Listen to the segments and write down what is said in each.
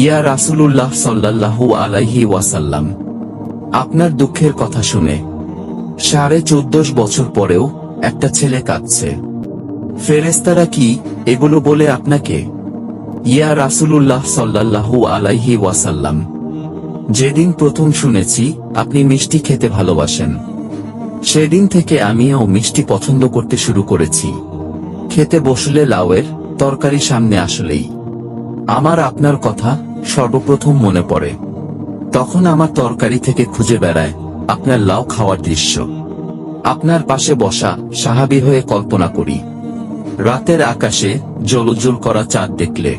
ইয়া রাসূলুল্লাহ সাল্লাল্লাহু আলাইহি ওয়াসাল্লাম, আপনার দুঃখের কথা শুনে 14.5 বছর পরেও একটা ছেলে কাঁদছে। ফেরেশতারা কি এগুলো বলে আপনাকে? ইয়া রাসূলুল্লাহ সাল্লাল্লাহু আলাইহি ওয়াসাল্লাম, যেদিন প্রথম শুনেছি আপনি মিষ্টি খেতে ভালোবাসেন, সেদিন থেকে আমিও মিষ্টি পছন্দ করতে শুরু করেছি। খেতে বসলে লাউয়ের তরকারি সামনে আসলেই আমার আপনার কথা সর্বপ্রথম মনে পড়ে। তখন আমার তরকারি থেকে খুঁজে বেড়ায় আপনার লাউ খাওয়ার দৃশ্য। আপনার পাশে বসা সাহাবী হয়ে কল্পনা করি, রাতের আকাশে জ্বলজ্বল করা চাঁদ দেখলে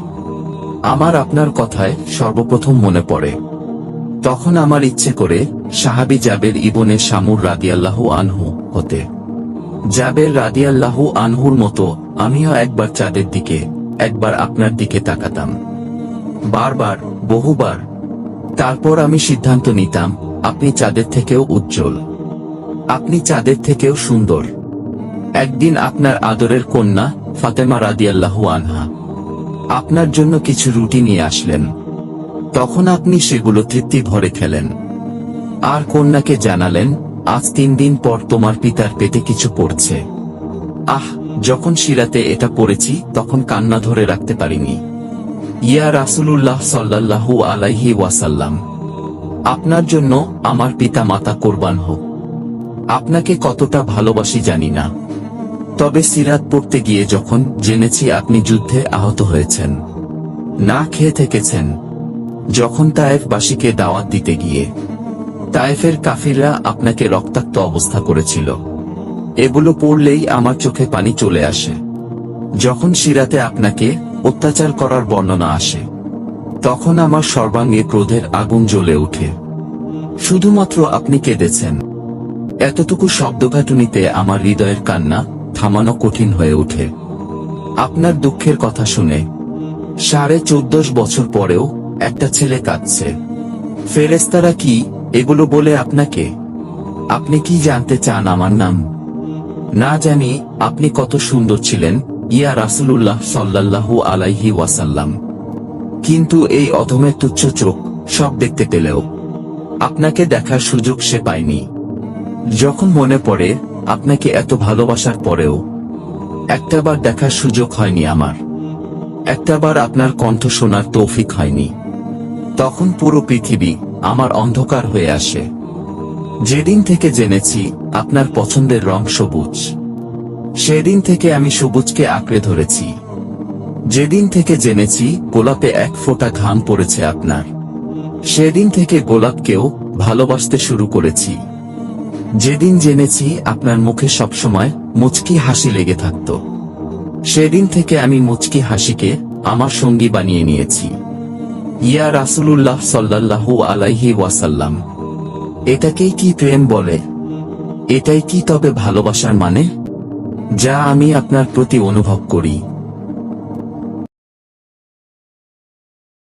আমার আপনার কথায় সর্বপ্রথম মনে পড়ে। তখন আমার ইচ্ছে করে সাহাবী জাবের ইবনে শামুর রাদিয়াল্লাহু আনহু হতে। জাবের রাদিয়াল্লাহু আনহুর মতো আমিও একবার চাঁদের দিকে, একবার আপনার দিকে তাকাতাম, বারবার, বহুবার। তারপর আমি সিদ্ধান্ত নিতাম আপনি চাঁদের থেকেও উজ্জ্বল, আপনি চাঁদের থেকেও সুন্দর। একদিন আপনার আদরের কন্যা ফাতেমা রাদিয়াল্লাহু আনহা আপনার জন্য কিছু রুটি নিয়ে আসলেন। তখন আপনি সেগুলো তৃপ্তি ভরে খেলেন, আর কন্যাকে জানালেন, আজ 3 দিন পর তোমার পিতার পেটে কিছু পড়ছে। যখন সিরাতে এটা পড়েছি তখন কান্না ধরে রাখতে পারিনি। ইয়া রাসূলুল্লাহ সাল্লাল্লাহু আলাইহি ওয়াসাল্লাম, আপনার জন্য আমার পিতা মাতা কোরবান হোক। আপনাকে কতটা ভালোবাসি জানি না, তবে সিরাত পড়তে গিয়ে যখন জেনেছি আপনি যুদ্ধে আহত হয়েছেন, না খেয়ে থেকেছেন, যখন তায়েফবাসীকে দাওয়াত দিতে গিয়ে তায়েফের কাফিররা আপনাকে রক্তাক্ত অবস্থা করেছিল, এগুলো পড়লেই আমার চোখে পানি চলে আসে। যখন সিরাতে আপনাকে অত্যাচার করার বর্ণনা আসে, তখন আমার সর্বাঙ্গে ক্রোধের আগুন জ্বলে ওঠে। শুধুমাত্র আপনি কেঁদেছেন, এতটুকু শব্দঘাটুনিতে আমার হৃদয়ের কান্না থামানো কঠিন হয়ে ওঠে। আপনার দুঃখের কথা শুনে 14.5 বছর পরেও একটা ছেলে কাঁদছে। ফেরেশতারা কি এগুলো বলে আপনাকে? আপনি কি জানতে চান আমার নাম? না জানি আপনি কত সুন্দর ছিলেন ইয়া রাসূলুল্লাহ সাল্লাল্লাহু আলাইহি ওয়াসাল্লাম, কিন্তু এই অধমের তুচ্ছ চোখ সব দেখতে পেলেও আপনাকে দেখার সুযোগ সে পায়নি। যখন মনে পড়ে আপনাকে এত ভালোবাসার পরেও একটাবার দেখার সুযোগ হয়নি আমার, একটাবার আপনার কণ্ঠ শোনার তৌফিক হয়নি, তখন পুরো পৃথিবী আমার অন্ধকার হয়ে আসে। যেদিন থেকে জেনেছি আপনার পছন্দের রং সবুজ, সেদিন থেকে আমি সবুজকে আঁকড়ে ধরেছি। যেদিন থেকে জেনেছি গোলাপে এক ফোঁটা ঘাম পড়েছে আপনার, সেদিন থেকে গোলাপকেও ভালোবাসতে শুরু করেছি। যেদিন জেনেছি আপনার মুখে সবসময় মুচকি হাসি লেগে থাকত, সেদিন থেকে আমি মুচকি হাসিকে আমার সঙ্গী বানিয়ে নিয়েছি। ইয়া রাসূলুল্লাহ সাল্লাল্লাহু আলাইহি ওয়াসাল্লাম, এটাকেই কি প্রেম বলে? এটাই কি তবে ভালোবাসার মানে, যা আমি আপনার প্রতি অনুভব করি?